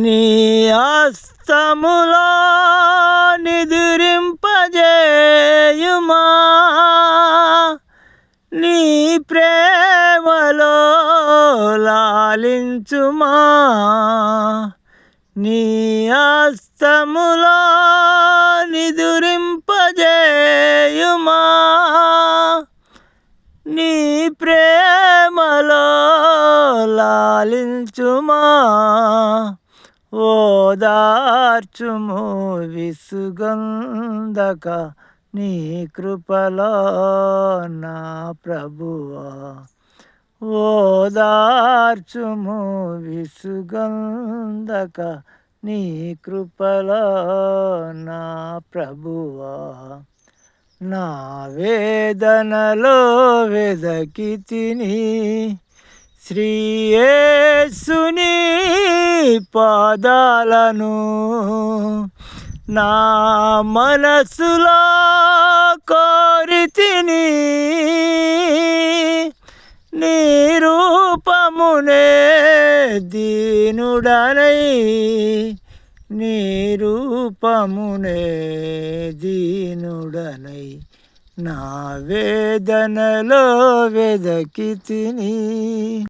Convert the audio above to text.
నీ హస్తములో నిదురింపజేయుమా, నీ ప్రేమలో లాలించుమా. నీ హస్తములో నిదురింపజేయుమా, నీ ప్రేమలో లాలించుమా. ఓదార్చుము విసుగందక నీ కృపలో నా ప్రభువా. ఓదార్చుము విసుగందక నీ కృపలో నా ప్రభువా. నా వేదనలో వెదకితిని శ్రీ యేసుని పాదాలను, నా మనసులో కోరితిని నీ రూపమునే దీనుడనై, నీ రూపమునే దీనుడనై నా వేదనలో వెదకితిని.